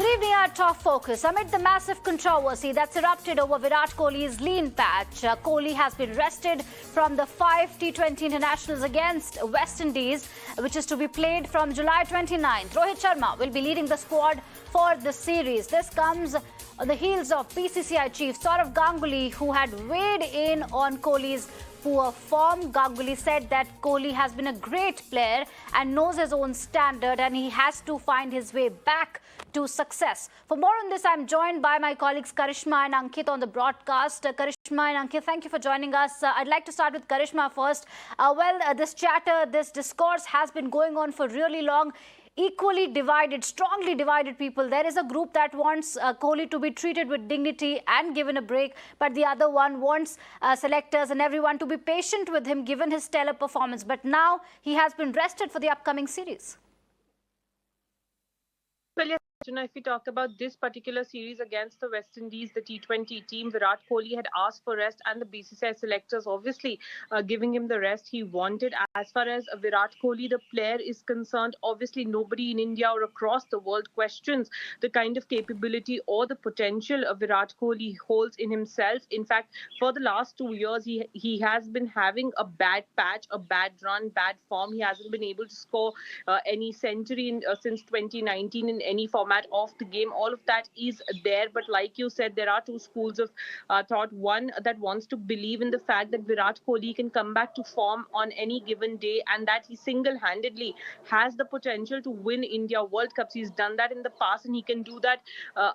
Good evening, our top focus. Amid the massive controversy that's erupted over Virat Kohli's lean patch, Kohli has been rested from the 5 T20 internationals against West Indies, which is to be played from July 29th. Rohit Sharma will be leading the squad for the series. This comes on the heels of BCCI chief Sourav Ganguly, who had weighed in on Kohli's poor form. Ganguly said that Kohli has been a great player and knows his own standard, and he has to find his way back to success. For more on this, I'm joined by my colleagues Karishma and Ankit on the broadcast. Karishma and Ankit, thank you for joining us. I'd like to start with Karishma first. This chatter, this discourse has been going on for really long. Equally divided, strongly divided people. There is a group that wants Kohli to be treated with dignity and given a break, but the other one wants selectors and everyone to be patient with him given his stellar performance. But now he has been rested for the upcoming series. Well, yes, Archana, if we talk about this particular series against the West Indies, the T20 team, Virat Kohli had asked for rest, and the BCCI selectors obviously giving him the rest he wanted. As far as Virat Kohli, the player, is concerned, obviously nobody in India or across the world questions the kind of capability or the potential Virat Kohli holds in himself. In fact, for the last 2 years, he has been having a bad patch, a bad run, bad form. He hasn't been able to score any century since 2019 in any format of the game. All of that is there, but like you said, there are two schools of thought. One that wants to believe in the fact that Virat Kohli can come back to form on any given day, and that he single-handedly has the potential to win India World Cups. He's done that in the past, and he can do that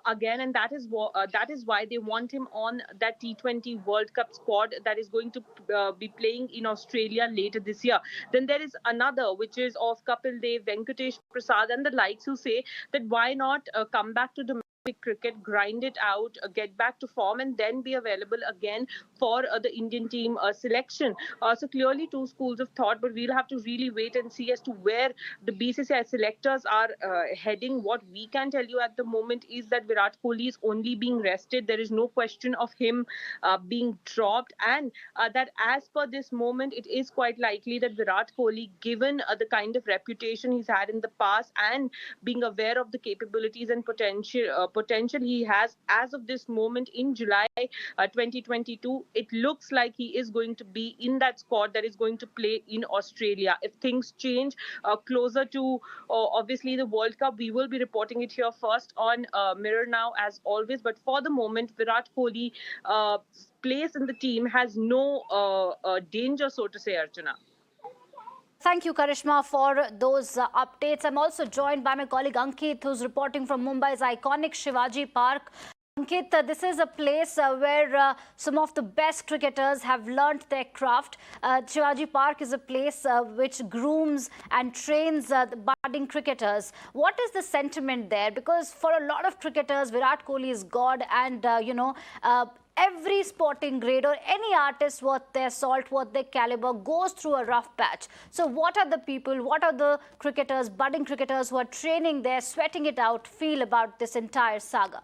again, and that is why they want him on that T20 World Cup squad that is going to be playing in Australia later this year. Then there is another, which is of Kapil Dev, Venkatesh Prasad and the likes, who say that why not come back to domestic cricket, grind it out, get back to form, and then be available again for the Indian team selection. So clearly two schools of thought, but we'll have to really wait and see as to where the BCCI selectors are heading. What we can tell you at the moment is that Virat Kohli is only being rested. There is no question of him being dropped, and that as per this moment, it is quite likely that Virat Kohli, given the kind of reputation he's had in the past and being aware of the capabilities and potential he has as of this moment in July 2022, it looks like he is going to be in that squad that is going to play in Australia. If things change closer to obviously the World Cup, we will be reporting it here first on Mirror Now as always. But for the moment, Virat Kohli place in the team has no danger, so to say, Archana. Thank you, Karishma, for those updates. I'm also joined by my colleague Ankit, who's reporting from Mumbai's iconic Shivaji Park. Ankit, this is a place where some of the best cricketers have learnt their craft. Shivaji Park is a place which grooms and trains the budding cricketers. What is the sentiment there? Because for a lot of cricketers, Virat Kohli is God, and every sporting grade or any artist worth their salt, worth their caliber, goes through a rough patch. So what are the people, what are the cricketers, budding cricketers who are training there, sweating it out, feel about this entire saga?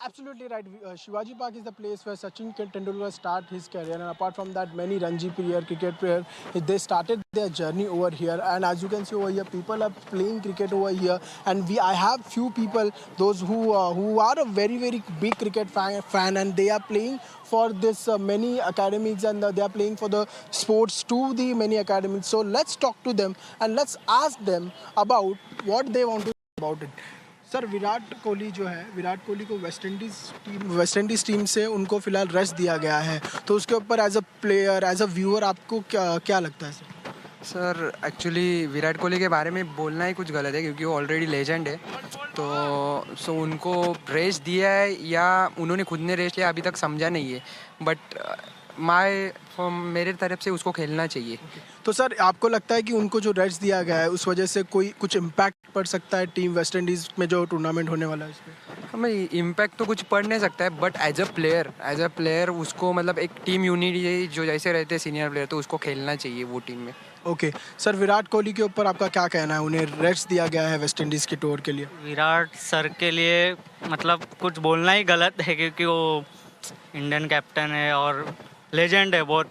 Absolutely right. Shivaji Park is the place where Sachin Tendulkar started his career, and apart from that, many Ranji cricket players, they started their journey over here. And as you can see over here, people are playing cricket over here, and I have few people, those who are a very big cricket fan, and they are playing for this many academies, and they are playing for the sports to the many academies. So let's talk to them and let's ask them about what they want to say about it. Sir, Virat Kohli जो है, विराट कोहली को West Indies team से उनको फिलहाल rest दिया गया है, तो उसके ऊपर as a player, as a viewer आपको क्या लगता है सर? एक्चुअली विराट कोहली के बारे में बोलना ही कुछ गलत है, क्योंकि वो ऑलरेडी लेजेंड है. तो उनको रेस्ट दिया है या उन्होंने खुद ने रेस्ट लिया, अभी तक समझा नहीं है. बट मेरे तरफ से उसको खेलना चाहिए. तो सर, आपको लगता है कि उनको जो रेस्ट दिया गया है उस वजह से कुछ इम्पैक्ट पड़ सकता है टीम वेस्ट इंडीज़ में जो टूर्नामेंट होने वाला है इसमें? हमें इम्पैक्ट तो कुछ पड़ नहीं सकता है, बट एज अ प्लेयर उसको मतलब एक टीम यूनिटी जो जैसे रहते हैं सीनियर प्लेयर, तो उसको खेलना चाहिए वो टीम में. ओके सर, विराट कोहली के ऊपर आपका क्या कहना है? उन्हें रेस्ट दिया गया है वेस्ट इंडीज़ के टूर के लिए. विराट सर के लिए मतलब कुछ बोलना ही गलत है, क्योंकि वो इंडियन कैप्टन है और लेजेंड है बहुत.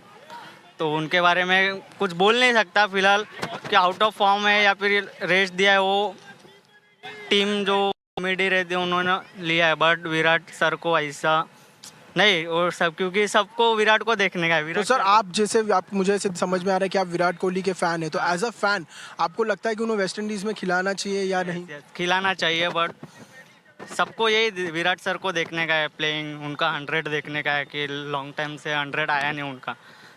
तो उनके बारे में कुछ बोल नहीं सकता फिलहाल कि आउट ऑफ फॉर्म है या फिर रेस्ट दिया है, वो टीम जो कमेटी रहती है उन्होंने लिया है, बट विराट सर को ऐसा नहीं, और सब क्योंकि सबको विराट को देखने का है। तो विराट सर आप जैसे आप मुझे ऐसे समझ में आ रहा है कि आप विराट कोहली के फैन हैं, तो एज अ फैन आपको लगता है कि उन्हें वेस्ट इंडीज में खिलाना चाहिए या नहीं? खिलाना चाहिए, बट सबको यही विराट सर को देखने का है, प्लेइंग उनका 100 देखने का है कि लॉन्ग टाइम से 100 आया नहीं उनका,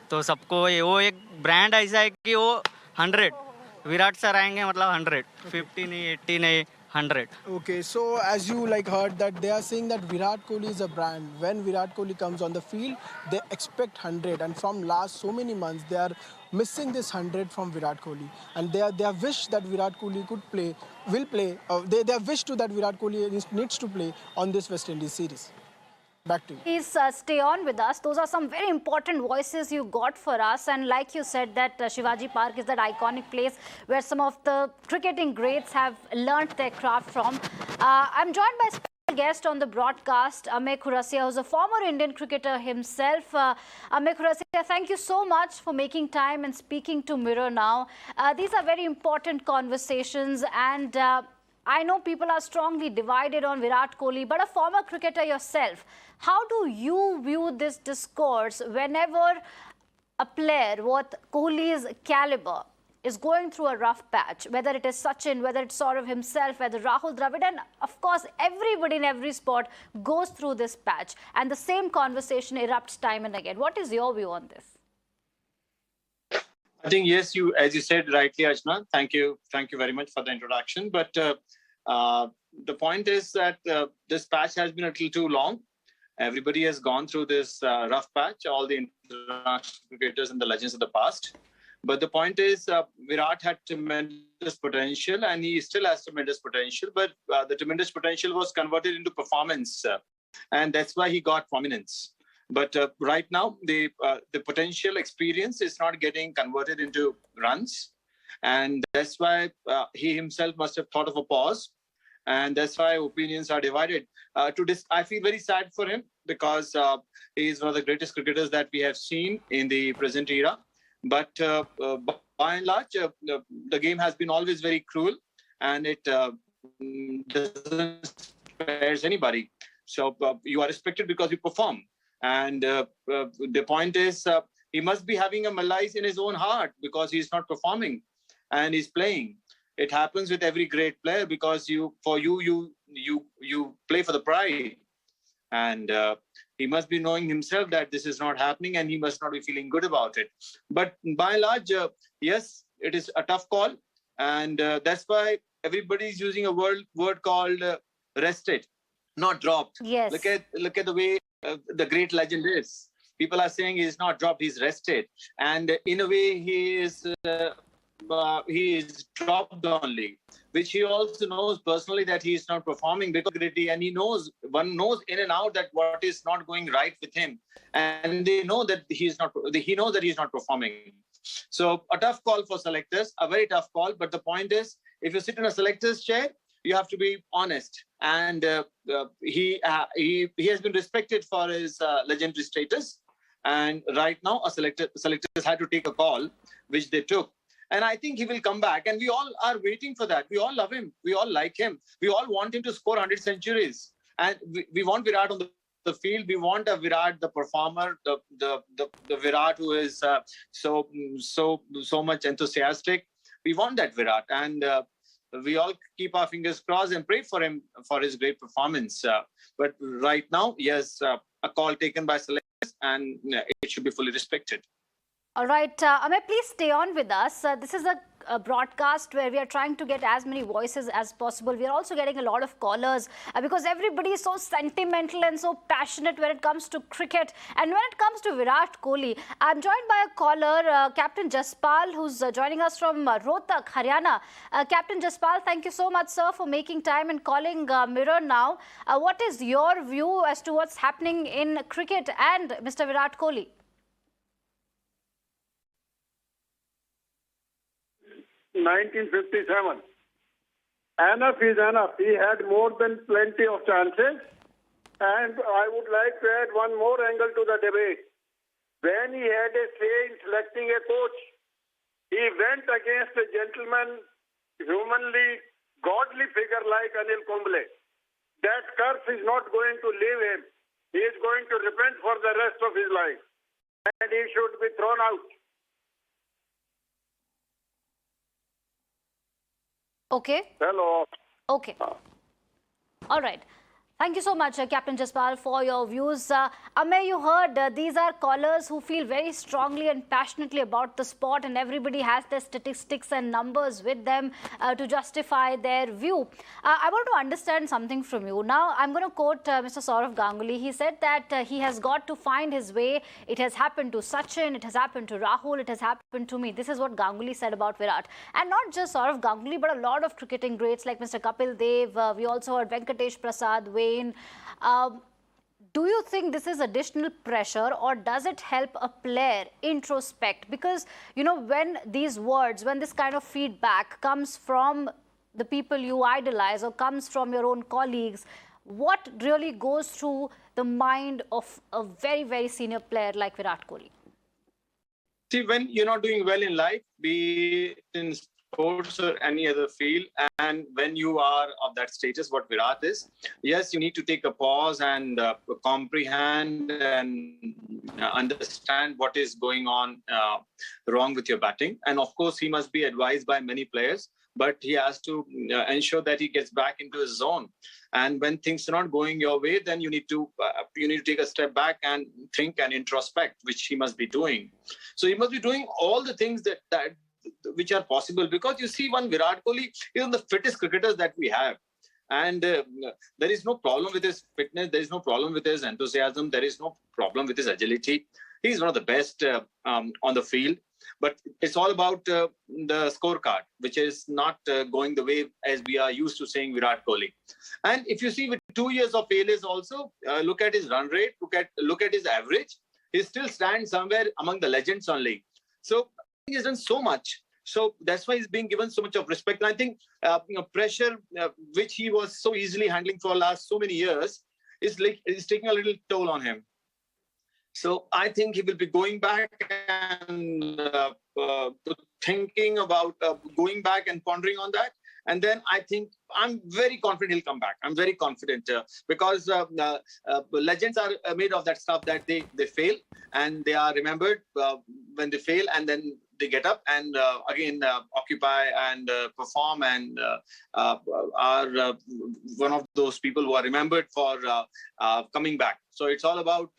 तो सबको वो एक ब्रांड ऐसा है कि वो 100 विराट सर आएंगे मतलब 100, 50 नहीं 80 नहीं 100. Okay, so as you like heard that they are saying that Virat Kohli is a brand. When Virat Kohli comes on the field, they expect 100, and from last so many months they are missing this 100 from Virat Kohli, and they have wished that Virat Kohli could play, will play. They have wished to that Virat Kohli needs to play on this West Indies series. Back to you. Please stay on with us. Those are some very important voices you got for us. And like you said, that Shivaji Park is that iconic place where some of the cricketing greats have learnt their craft from. I'm joined by a special guest on the broadcast, Amey Khurasia, who's a former Indian cricketer himself. Amey Khurasia, thank you so much for making time and speaking to Mirror Now. These are very important conversations, and I know people are strongly divided on Virat Kohli, but a former cricketer yourself, how do you view this discourse whenever a player with Kohli's caliber is going through a rough patch, whether it is Sachin, whether it's Sourav himself, whether Rahul Dravid, and of course everybody in every sport goes through this patch, and the same conversation erupts time and again. What is your view on this? I think, yes, as you said rightly, Archana, thank you very much for the introduction. But the point is that this patch has been a little too long. Everybody has gone through this rough patch, all the international cricketers and the legends of the past. But the point is, Virat had tremendous potential, and he still has tremendous potential. But the tremendous potential was converted into performance, and that's why he got prominence. But right now, the potential experience is not getting converted into runs, and that's why he himself must have thought of a pause, and that's why opinions are divided. I feel very sad for him because he is one of the greatest cricketers that we have seen in the present era. But by and large, the game has been always very cruel, and it doesn't spare anybody. So you are respected because you perform. And the point is, he must be having a malaise in his own heart because he's not performing and he's playing. It happens with every great player because you play for the pride. And he must be knowing himself that this is not happening, and he must not be feeling good about it. But by and large, yes, it is a tough call. And that's why everybody is using a word called rested, not dropped. Yes. Look at the way the great legend is. People are saying he's not dropped, he's rested. And in a way, he is dropped only, which he also knows personally that he is not performing because and one knows in and out that what is not going right with him, and they know that he knows that he's not performing. So a tough call for selectors, a very tough call. But the point is, if you sit in a selector's chair, you have to be honest, and he has been respected for his legendary status. And right now, selectors had to take a call, which they took. And I think he will come back. And we all are waiting for that. We all love him. We all like him. We all want him to score 100 centuries. And we want Virat on the field. We want a Virat, the performer, the Virat who is so much enthusiastic. We want that Virat. And we all keep our fingers crossed and pray for him for his great performance. But right now, yes, a call taken by selectors, and it should be fully respected. All right, Amey, please stay on with us. This is a broadcast where we are trying to get as many voices as possible. We are also getting a lot of callers because everybody is so sentimental and so passionate when it comes to cricket. And when it comes to Virat Kohli, I'm joined by a caller, Captain Jaspal, who's joining us from Rohtak, Haryana. Captain Jaspal, thank you so much, sir, for making time and calling Mirror Now. What is your view as to what's happening in cricket and Mr. Virat Kohli? 1957. Enough is enough. He had more than plenty of chances. And I would like to add one more angle to the debate. when he had a say in selecting a coach, he went against a gentleman, humanly, godly figure like Anil Kumble. That curse is not going to leave him. He is going to repent for the rest of his life. And he should be thrown out. Okay. Hello. Okay. All right. Thank you so much, Captain Jaspal, for your views. Amey, you heard these are callers who feel very strongly and passionately about the sport, and everybody has their statistics and numbers with them to justify their view. I want to understand something from you. Now, I'm going to quote Mr. Sourav Ganguly. He said that he has got to find his way. It has happened to Sachin, it has happened to Rahul, it has happened to me. This is what Ganguly said about Virat. And not just Sourav Ganguly, but a lot of cricketing greats like Mr. Kapil Dev. We also heard Venkatesh Prasad, Wayne. Do you think this is additional pressure, or does it help a player introspect? Because, you know, when these words, when this kind of feedback comes from the people you idolize or comes from your own colleagues, what really goes through the mind of a very, very senior player like Virat Kohli? See, when you're not doing well in life, be it in sports or any other field, and when you are of that status, what Virat is, yes, you need to take a pause and comprehend and understand what is going on wrong with your batting. And of course, he must be advised by many players, but he has to ensure that he gets back into his zone. And when things are not going your way, then you need to take a step back and think and introspect, which he must be doing. So he must be doing all the things that which are possible, because you see, one Virat Kohli is one of the fittest cricketers that we have, and there is no problem with his fitness, there is no problem with his enthusiasm, there is no problem with his agility. He's one of the best on the field, but it's all about the scorecard, which is not going the way as we are used to saying Virat Kohli. And if you see, with 2 years of failures also, look at his run rate, look at his average, he still stands somewhere among the legends only. So he's done so much. So that's why he's being given so much of respect. And I think pressure, which he was so easily handling for last so many years, is taking a little toll on him. So I think he will be going back and thinking about going back and pondering on that. And then I think I'm very confident he'll come back. I'm very confident because legends are made of that stuff, that they fail and they are remembered when they fail, and then they get up and again occupy and perform and are one of those people who are remembered for coming back. So it's all about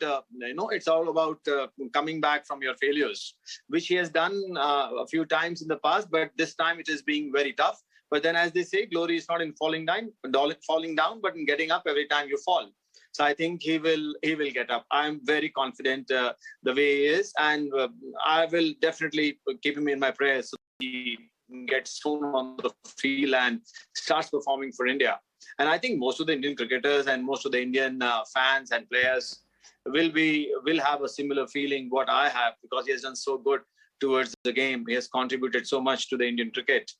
coming back from your failures, which he has done a few times in the past, but this time it is being very tough. But then, as they say, glory is not in falling down, but in getting up every time you fall. So I think he will get up. I'm very confident the way he is, and I will definitely keep him in my prayers so he gets soon on the field and starts performing for India. And I think most of the Indian cricketers and most of the Indian fans and players will have a similar feeling what I have, because he has done so good towards the game. He has contributed so much to the Indian cricket.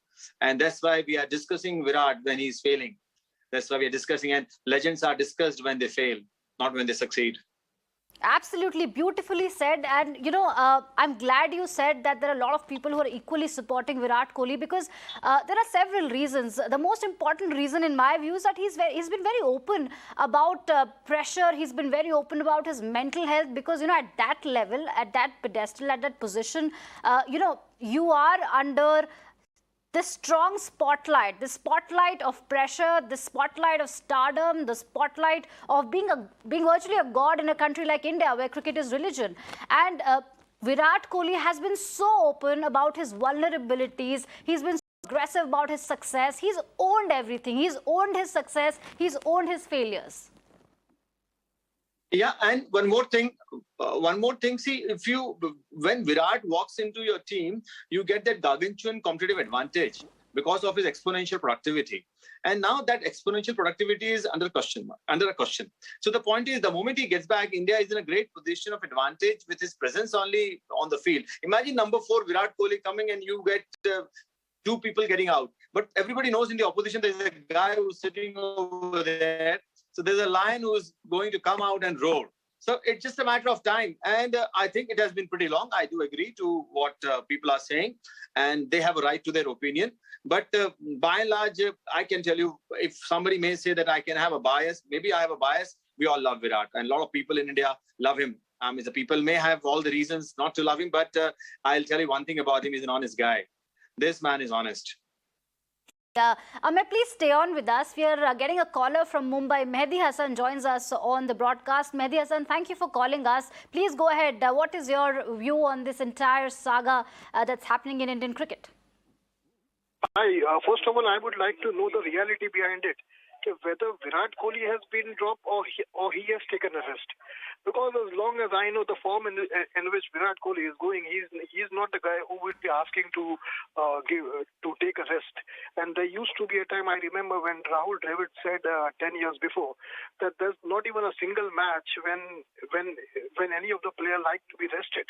And that's why we are discussing Virat when he's failing. That's why we are discussing, and legends are discussed when they fail, not when they succeed. Absolutely, beautifully said. And you know, I'm glad you said that there are a lot of people who are equally supporting Virat Kohli, because there are several reasons. The most important reason, in my view, is that he's been very open about pressure. He's been very open about his mental health, because, you know, at that level, at that pedestal, at that position, you know, you are under the strong spotlight, the spotlight of pressure, the spotlight of stardom, the spotlight of being virtually a god in a country like India, where cricket is religion. And Virat Kohli has been so open about his vulnerabilities. He's been so aggressive about his success. He's owned everything. He's owned his success. He's owned his failures. Yeah, and one more thing. See, when Virat walks into your team, you get that gargantuan competitive advantage because of his exponential productivity. And now that exponential productivity is under a question. So the point is, the moment he gets back, India is in a great position of advantage with his presence only on the field. Imagine number 4, Virat Kohli, coming and you get 2 people getting out. But everybody knows in the opposition, there's a guy who's sitting over there. So there's a lion who's going to come out and roar. So it's just a matter of time. And I think it has been pretty long. I do agree to what people are saying, and they have a right to their opinion. But by and large, I can tell you, if somebody may say that I can have a bias, maybe I have a bias. We all love Virat, and a lot of people in India love him. The people may have all the reasons not to love him, but I'll tell you one thing about him: he's an honest guy. This man is honest. Amir, please stay on with us. We are getting a caller from Mumbai. Mehdi Hassan joins us on the broadcast. Mehdi Hassan, thank you for calling us. Please go ahead. What is your view on this entire saga that's happening in Indian cricket? Hi. First of all, I would like to know the reality behind it. Whether Virat Kohli has been dropped or he has taken a rest. Because as long as I know the form in which Virat Kohli is going, he's not the guy who would be asking to take a rest. And there used to be a time, I remember when Rahul Dravid said 10 years before that there's not even a single match when any of the players like to be rested.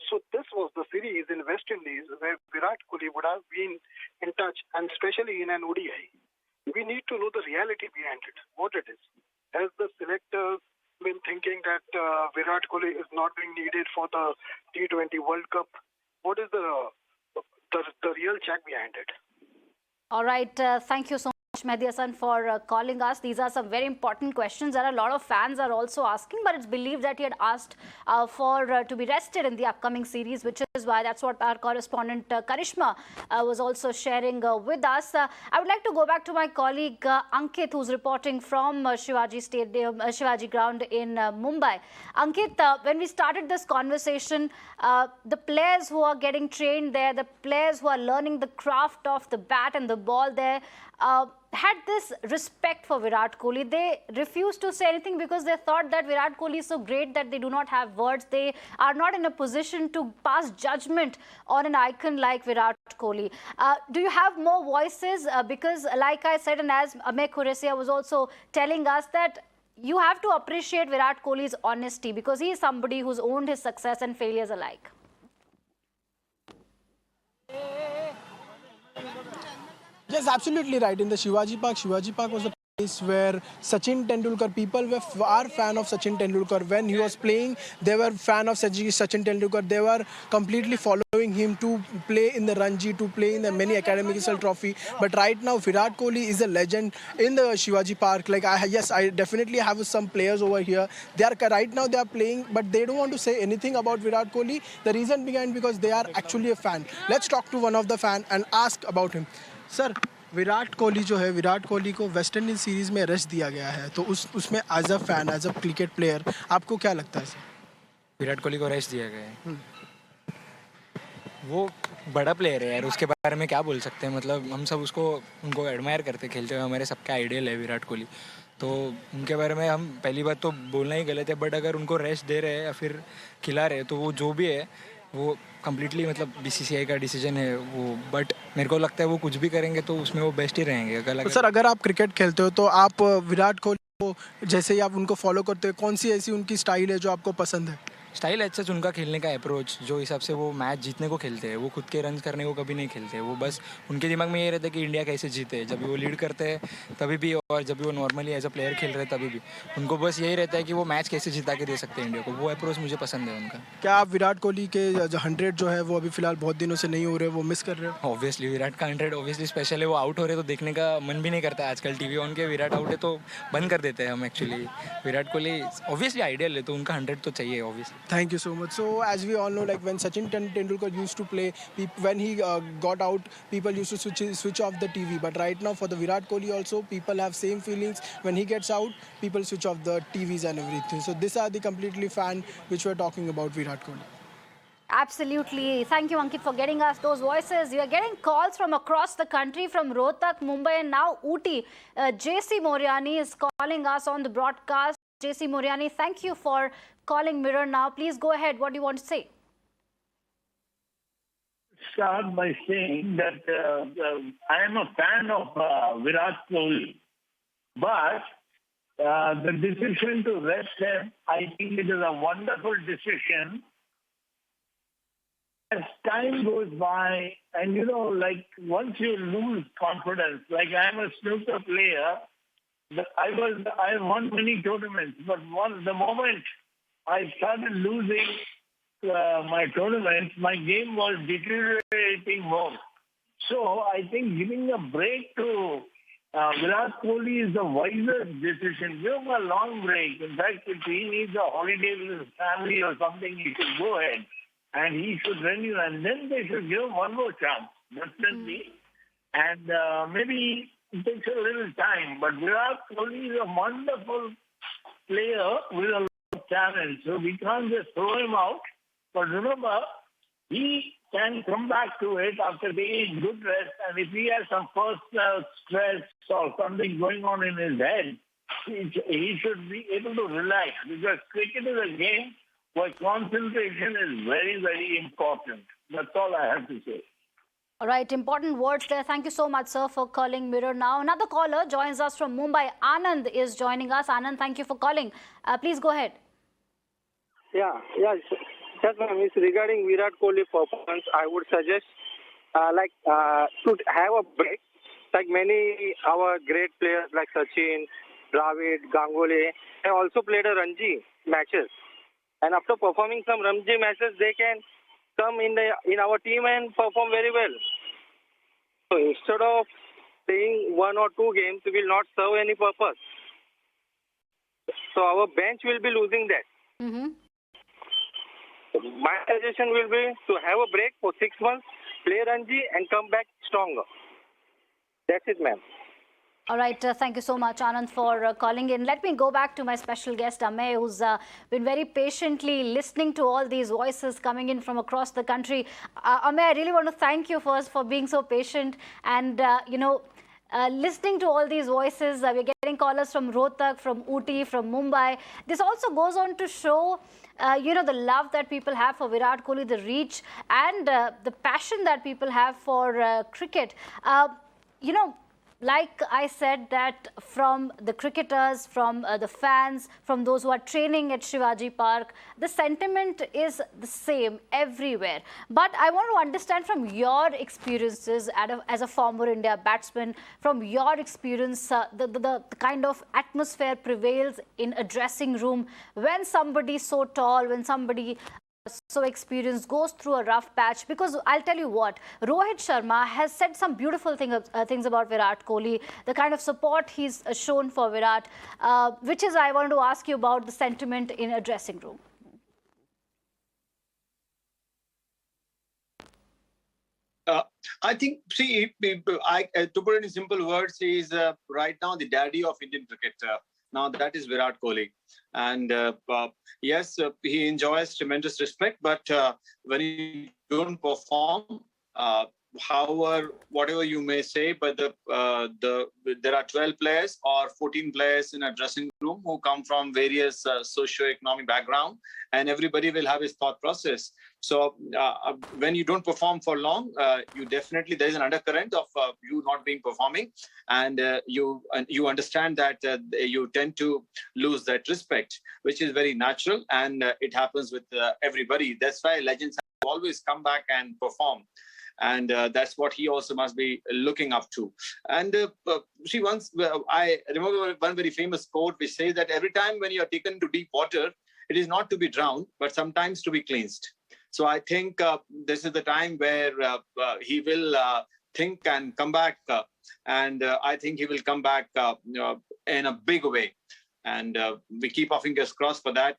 So this was the series in West Indies where Virat Kohli would have been in touch, and especially in an ODI. We need to know the reality behind it, what it is. Has the selectors been thinking that Virat Kohli is not being needed for the T20 World Cup? What is the real check behind it? All right. Thank you so much, Mehdi Hassan, for calling us. These are some very important questions that a lot of fans are also asking, but it's believed that he had asked to be rested in the upcoming series, which is why that's what our correspondent Karishma was also sharing with us. I would like to go back to my colleague Ankit, who's reporting from Shivaji Ground in Mumbai. Ankit, when we started this conversation, the players who are getting trained there, the players who are learning the craft of the bat and the ball there, had this respect for Virat Kohli. They refused to say anything because they thought that Virat Kohli is so great that they do not have words. They are not in a position to pass judgment on an icon like Virat Kohli. Do you have more voices? Because like I said, and as Amir Khuresia was also telling us, that you have to appreciate Virat Kohli's honesty because he is somebody who's owned his success and failures alike. Yes, absolutely right. In the Shivaji Park was a place where Sachin Tendulkar, people are fan of Sachin Tendulkar. When he was playing, they were fan of Sachin Tendulkar. They were completely following him to play in the Ranji, to play in the many academical trophy. But right now, Virat Kohli is a legend in the Shivaji Park. Like, I definitely have some players over here. Right now they are playing, but they don't want to say anything about Virat Kohli. The reason behind because they are actually a fan. Let's talk to one of the fan and ask about him. Sir, Virat Kohli को West Indies series में rest दिया गया है, तो उसमें as a fan, as a cricket player आपको क्या लगता है सर? विराट कोहली को रेस्ट दिया गया है, वो बड़ा प्लेयर है यार, उसके बारे में क्या बोल सकते हैं. मतलब हम सब उनको एडमायर करते खेलते हुए, हमारे सबका आइडियल है विराट कोहली. तो उनके बारे में हम पहली बात तो बोलना ही गलत है, बट अगर उनको रेस्ट दे रहे हैं या फिर खिला रहे हैं तो वो जो भी है वो कम्प्लीटली मतलब BCCI का डिसीजन है वो. बट मेरे को लगता है वो कुछ भी करेंगे तो उसमें वो बेस्ट ही रहेंगे. तो सर, अगर आप क्रिकेट खेलते हो तो आप विराट कोहली को जैसे ही आप उनको फॉलो करते हो, कौन सी ऐसी उनकी स्टाइल है जो आपको पसंद है? स्टाइल अच्छा उनका खेलने का अप्रोच, जो हिसाब से वो मैच जीतने को खेलते हैं, वो खुद के रन करने को कभी नहीं खेलते. वो बस उनके दिमाग में ये रहता है कि इंडिया कैसे जीते. जब भी वो लीड करते हैं तभी भी, और जब भी वो नॉर्मली एज अ प्लेयर खेल रहे हैं तभी भी, उनको बस यही रहता है कि वो मैच कैसे जिता के दे सकते हैं इंडिया को. वो अप्रोच मुझे पसंद है उनका. क्या आप विराट कोहली के 100 जो है वो अभी फिलहाल बहुत दिनों से नहीं हो रहे, वो मिस कर रहे हो? ऑब्वियसली विराट का 100 ऑब्वियसली स्पेशल है. वो आउट हो रहे तो देखने का मन भी नहीं करता. आजकल टीवी ऑन के विराट आउट है तो बंद कर देते हैं हम. Actually Virat Kohli obviously ideal है, तो उनका 100 तो चाहिए obviously. Thank you so much. So as we all know, like when Sachin Tendulkar used to play, when he got out, people used to switch off the TV. But right now for the Virat Kohli also, people have same feelings. When he gets out, people switch off the TVs and everything. So these are the completely fan which we're talking about Virat Kohli. Absolutely. Thank you, Ankit, for getting us those voices. You are getting calls from across the country, from Rohtak, Mumbai and now Ooty. JC Moriani is calling us on the broadcast. JC Moriani, thank you for calling Mirror Now. Please go ahead. What do you want to say? Start by saying that I am a fan of Virat Kohli, but the decision to rest him, I think it is a wonderful decision. As time goes by, and like once you lose confidence, like I am a snooker player, I won many tournaments, but the moment I started losing my tournaments, my game was deteriorating more. So I think giving a break to Virat Kohli is the wisest decision. Give him a long break. In fact, if he needs a holiday with his family or something, he should go ahead and he should renew, and then they should give him one more chance, definitely. And maybe it takes a little time, but Virat Kohli is a wonderful player with a lot of talent, so we can't just throw him out. But remember, he can come back to it after taking good rest, and if he has some personal stress or something going on in his head, he should be able to relax, because cricket is a game where concentration is very, very important. That's all I have to say. All right, important words there. Thank you so much, sir, for calling Mirror Now. Another caller joins us from Mumbai. Anand is joining us. Anand, thank you for calling. Please go ahead. Yes, ma'am. It's regarding Virat Kohli performance. I would suggest to have a break, like many our great players like Sachin, Dravid, Ganguly, have also played a Ranji matches. And after performing some Ranji matches, they can come in our team and perform very well. So instead of playing one or two games, will not serve any purpose. So our bench will be losing that. My suggestion will be to have a break for 6 months, play Ranji and come back stronger. That's it, ma'am. All right, thank you so much, Anand, for calling in. Let me go back to my special guest, Amey, who's been very patiently listening to all these voices coming in from across the country. Amey, I really want to thank you first for being so patient and, listening to all these voices. We're getting callers from Rohtak, from Ooty, from Mumbai. This also goes on to show, the love that people have for Virat Kohli, the reach and the passion that people have for cricket. Like I said, that from the cricketers, from the fans, from those who are training at Shivaji Park, the sentiment is the same everywhere. But I want to understand from your experiences as a former India batsman, from your experience, the kind of atmosphere prevails in a dressing room when somebody so tall, when somebody so experienced goes through a rough patch. Because I'll tell you what, Rohit Sharma has said some beautiful things about Virat Kohli, the kind of support he's shown for Virat, which is I want to ask you about the sentiment in a dressing room. I think, see, to put it in simple words, he is right now the daddy of Indian cricket. Now that is Virat Kohli. And yes, he enjoys tremendous respect, but when he don't perform, whatever you may say, but there are 12 players or 14 players in a dressing room who come from various socio-economic background, and everybody will have his thought process. So when you don't perform for long, there is an undercurrent of you not being performing, and you understand that you tend to lose that respect, which is very natural, and it happens with everybody. That's why legends have always come back and perform. And that's what he also must be looking up to. And see, once I remember one very famous quote which says that every time when you are taken into deep water, it is not to be drowned, but sometimes to be cleansed. So I think this is the time where he will think and come back. And I think he will come back in a big way. And we keep our fingers crossed for that.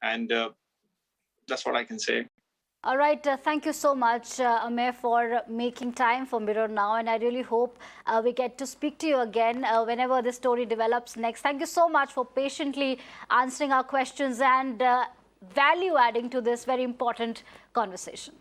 And that's what I can say. All right. Thank you so much, Amey, for making time for Mirror Now. And I really hope we get to speak to you again whenever this story develops next. Thank you so much for patiently answering our questions and value adding to this very important conversation.